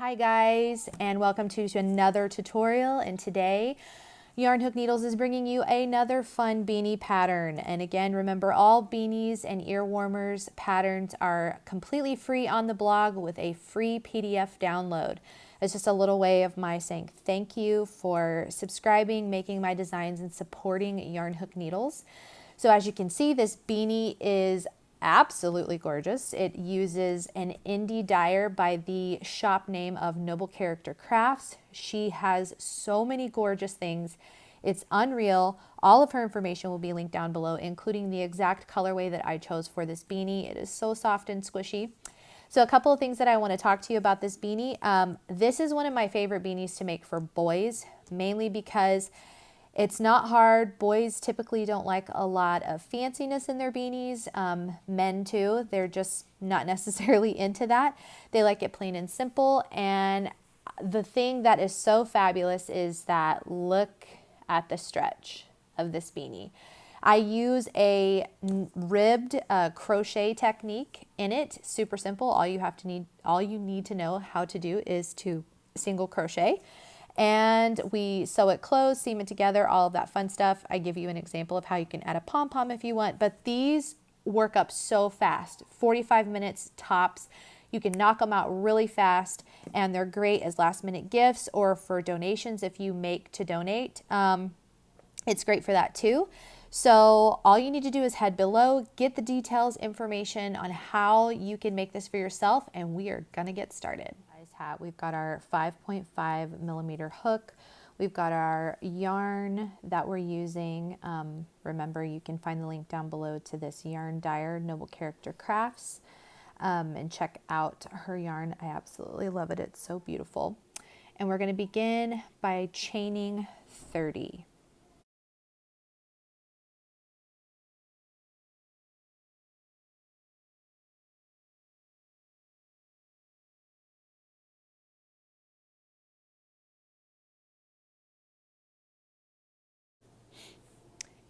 Hi guys, and welcome to another tutorial. And today Yarn Hook Needles is bringing you another fun beanie pattern. And again, remember, all beanies and ear warmers patterns are completely free on the blog with a free PDF download. It's just a little way of my saying thank you for subscribing, making my designs, and supporting Yarn Hook Needles. So as you can see, this beanie is absolutely gorgeous. It uses an indie dyer by the shop name of Noble Character Crafts. She has so many gorgeous things. It's unreal. All of her information will be linked down below, including the exact colorway that I chose for this beanie. It is so soft and squishy. So a couple of things that I want to talk to you about this beanie. This is one of my favorite beanies to make for boys, mainly because it's not hard. Boys typically don't like a lot of fanciness in their beanies. Men too, they're just not necessarily into that. They like it plain and simple. And the thing that is so fabulous is that look at the stretch of this beanie. I use a ribbed crochet technique in it. Super simple. All you need to know how to do is to single crochet. And we sew it closed, seam it together, all of that fun stuff. I give you an example of how you can add a pom-pom if you want, but these work up so fast, 45 minutes tops. You can knock them out really fast, and they're great as last minute gifts or for donations if you make to donate. It's great for that too. So all you need to do is head below, get the details, information on how you can make this for yourself, and we are gonna get started. We've got our 5.5 millimeter hook. We've got our yarn that we're using. Remember, you can find the link down below to this yarn dyer, Noble Character Crafts, and check out her yarn. I absolutely love it. It's so beautiful. And we're going to begin by chaining 30.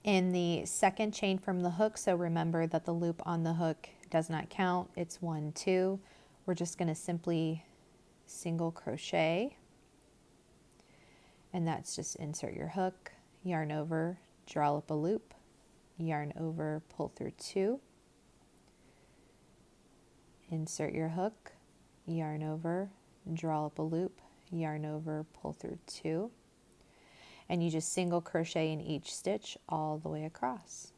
In the second chain from the hook, so remember that the loop on the hook does not count. It's 1, 2. We're just going to simply single crochet, and that's just insert your hook, yarn over, draw up a loop, yarn over, pull through 2, insert your hook, yarn over, draw up a loop, yarn over, pull through 2, and you just single crochet in each stitch all the way across.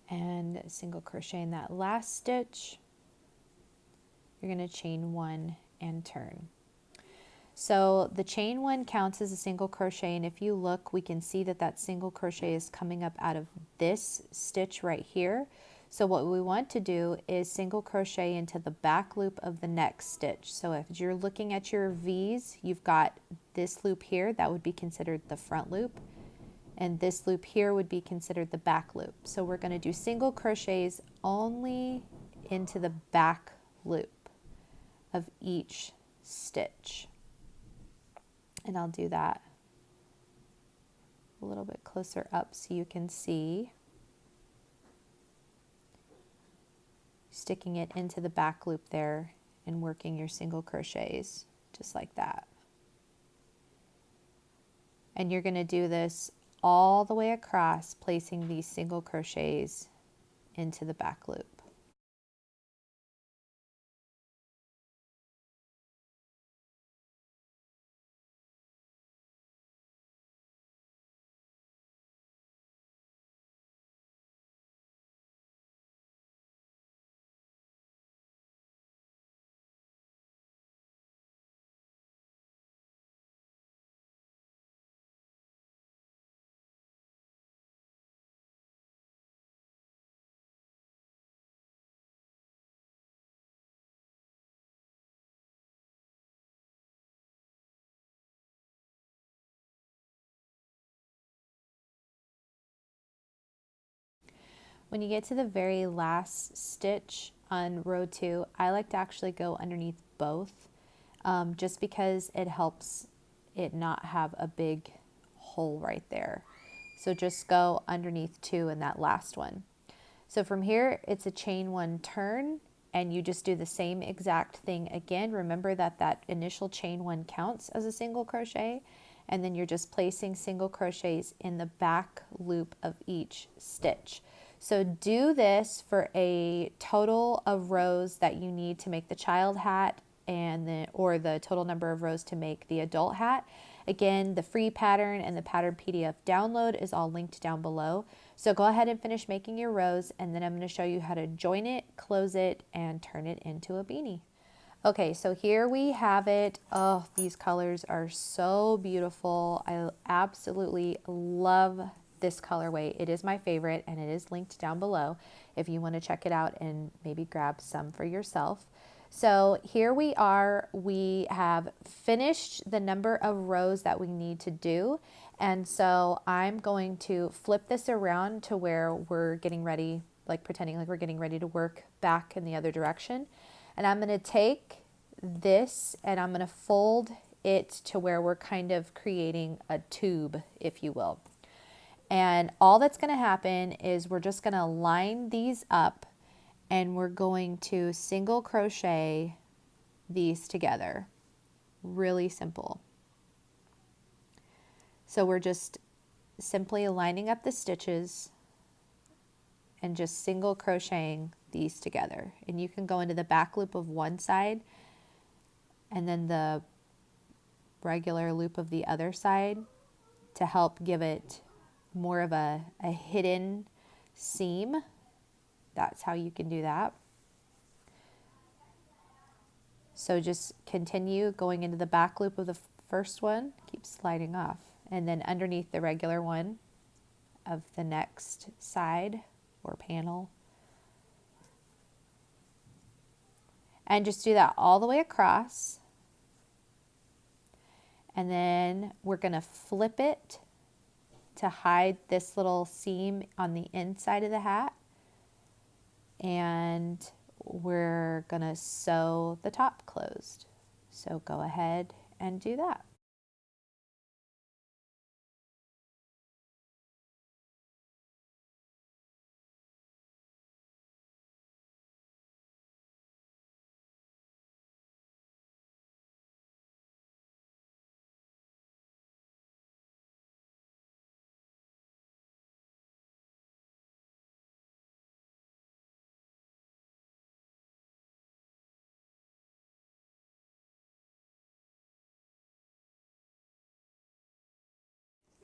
And single crochet in that last stitch. You're going to chain 1 and turn. So the chain 1 counts as a single crochet, and if you look, we can see that that single crochet is coming up out of this stitch right here. So what we want to do is single crochet into the back loop of the next stitch. So if you're looking at your V's, you've got this loop here, that would be considered the front loop, and this loop here would be considered the back loop. So we're going to do single crochets only into the back loop of each stitch. And I'll do that a little bit closer up so you can see. Sticking it into the back loop there and working your single crochets just like that. And you're going to do this all the way across, placing these single crochets into the back loop. when you get to the very last stitch on row 2, I like to actually go underneath both, just because it helps it not have a big hole right there. So just go underneath 2 in that last one. So from here, it's a chain 1 turn, and you just do the same exact thing again. Remember that that initial chain 1 counts as a single crochet, and then you're just placing single crochets in the back loop of each stitch. So do this for a total of rows that you need to make the child hat, and or the total number of rows to make the adult hat. Again, the free pattern and the pattern PDF download is all linked down below. So go ahead and finish making your rows, and then I'm going to show you how to join it, close it, and turn it into a beanie. Okay, so here we have it. Oh, these colors are so beautiful. I absolutely love this colorway. It is my favorite, and it is linked down below if you want to check it out and maybe grab some for yourself. So here we are. We have finished the number of rows that we need to do. And so I'm going to flip this around to where we're getting ready, like pretending like we're getting ready to work back in the other direction. And I'm going to take this and I'm going to fold it to where we're kind of creating a tube, if you will. And all that's going to happen is we're just going to line these up, and we're going to single crochet these together. Really simple. So we're just simply lining up the stitches and just single crocheting these together. And you can go into the back loop of one side and then the regular loop of the other side to help give it more of a hidden seam. That's how you can do that. So just continue going into the back loop of the first one, keep sliding off, and then underneath the regular one of the next side or panel. And just do that all the way across. And then we're going to flip it to hide this little seam on the inside of the hat. And we're going to sew the top closed. So go ahead and do that.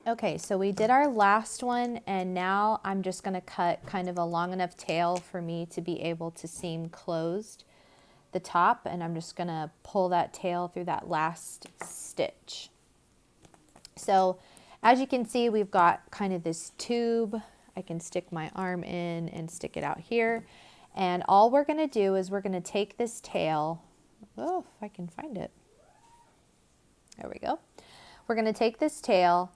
Okay, so we did our last one, and now I'm just going to cut kind of a long enough tail for me to be able to seam closed the top, and I'm just going to pull that tail through that last stitch. So as you can see, we've got kind of this tube. I can stick my arm in and stick it out here, and all we're going to do is we're going to take this tail. Oh, if I can find it. There we go. We're going to take this tail,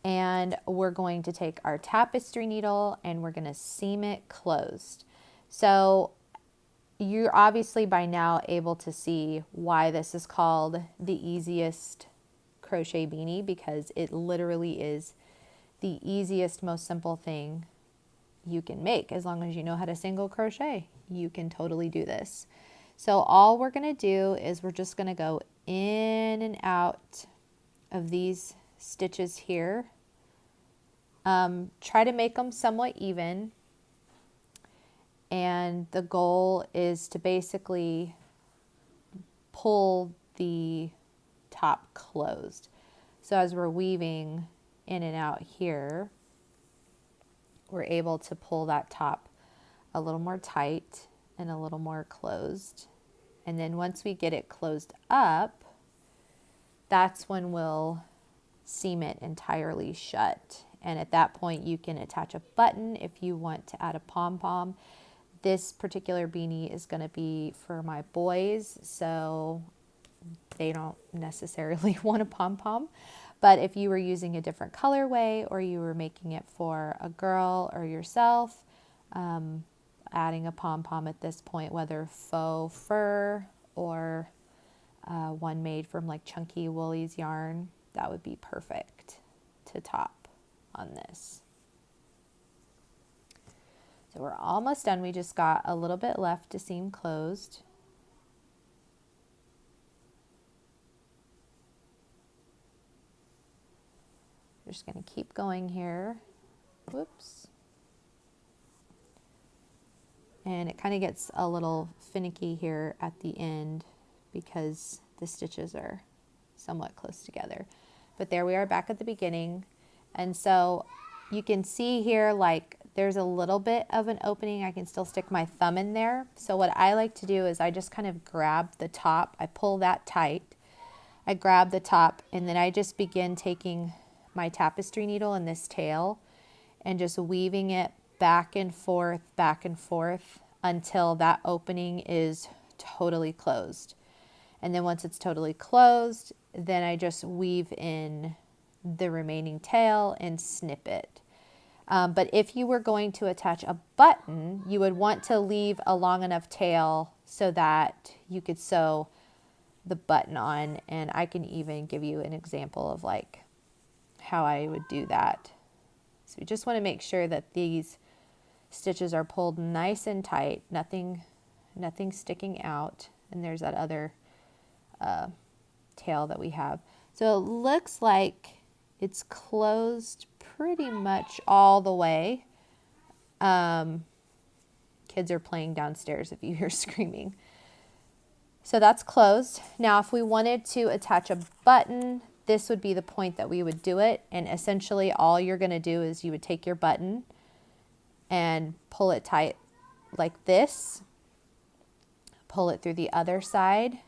and we're going to take our tapestry needle and we're going to seam it closed. So you're obviously by now able to see why this is called the easiest crochet beanie, because it literally is the easiest, most simple thing you can make. As long as you know how to single crochet, you can totally do this. So all we're going to do is we're just going to go in and out of these stitches here. Try to make them somewhat even, and the goal is to basically pull the top closed. So as we're weaving in and out here, we're able to pull that top a little more tight and a little more closed. And then once we get it closed up, that's when we'll seam it entirely shut. And at that point you can attach a button if you want to add a pom-pom. This particular beanie is going to be for my boys, so they don't necessarily want a pom-pom. But if you were using a different colorway or you were making it for a girl or yourself, adding a pom-pom at this point, whether faux fur or one made from like chunky Woolies yarn. That would be perfect to top on this. So we're almost done. We just got a little bit left to seam closed. We're just going to keep going here. Whoops. And it kind of gets a little finicky here at the end because the stitches are somewhat close together. But there we are back at the beginning. And so you can see here, like, there's a little bit of an opening. I can still stick my thumb in there. So what I like to do is I just kind of grab the top. I pull that tight. I grab the top, and then I just begin taking my tapestry needle in this tail and just weaving it back and forth until that opening is totally closed. And then once it's totally closed, then I just weave in the remaining tail and snip it. But if you were going to attach a button, you would want to leave a long enough tail so that you could sew the button on. And I can even give you an example of like how I would do that. So you just want to make sure that these stitches are pulled nice and tight, nothing sticking out. And there's that other tail that we have. So it looks like it's closed pretty much all the way. Kids are playing downstairs if you hear screaming. So that's closed. Now if we wanted to attach a button, this would be the point that we would do it. And essentially all you're going to do is you would take your button and pull it tight like this. Pull it through the other side.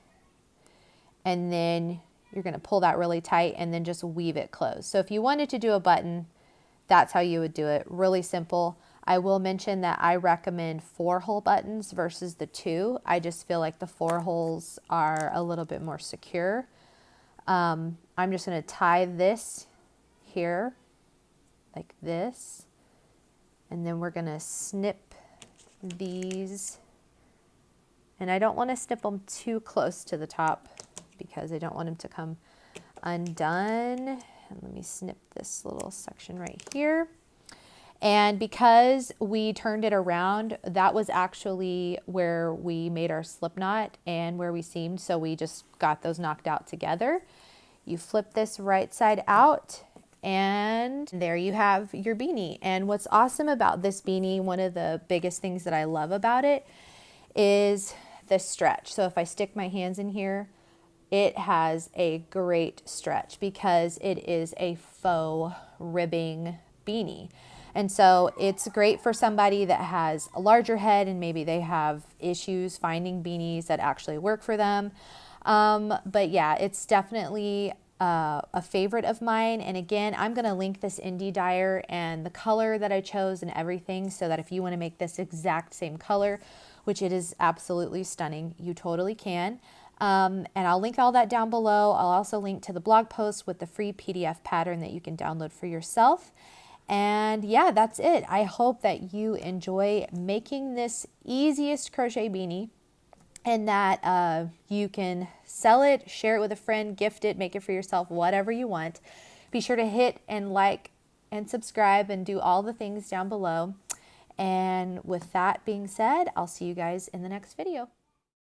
And then you're going to pull that really tight and then just weave it closed. So if you wanted to do a button, that's how you would do it. Really simple. I will mention that I recommend 4-hole buttons versus the 2. I just feel like the 4 holes are a little bit more secure. I'm just going to tie this here like this. And then we're going to snip these. And I don't want to snip them too close to the top because I don't want them to come undone. And let me snip this little section right here. And because we turned it around, that was actually where we made our slip knot and where we seamed. So we just got those knocked out together. You flip this right side out and there you have your beanie. And what's awesome about this beanie, one of the biggest things that I love about it is the stretch. So if I stick my hands in here, it has a great stretch because it is a faux ribbing beanie. And so it's great for somebody that has a larger head and maybe they have issues finding beanies that actually work for them. But yeah, it's definitely a favorite of mine. And again, I'm going to link this indie dyer and the color that I chose and everything so that if you want to make this exact same color, which it is absolutely stunning, you totally can. And I'll link all that down below. I'll also link to the blog post with the free PDF pattern that you can download for yourself. And yeah, that's it. I hope that you enjoy making this easiest crochet beanie and that you can sell it, share it with a friend, gift it, make it for yourself, whatever you want. Be sure to hit and like and subscribe and do all the things down below. And with that being said, I'll see you guys in the next video.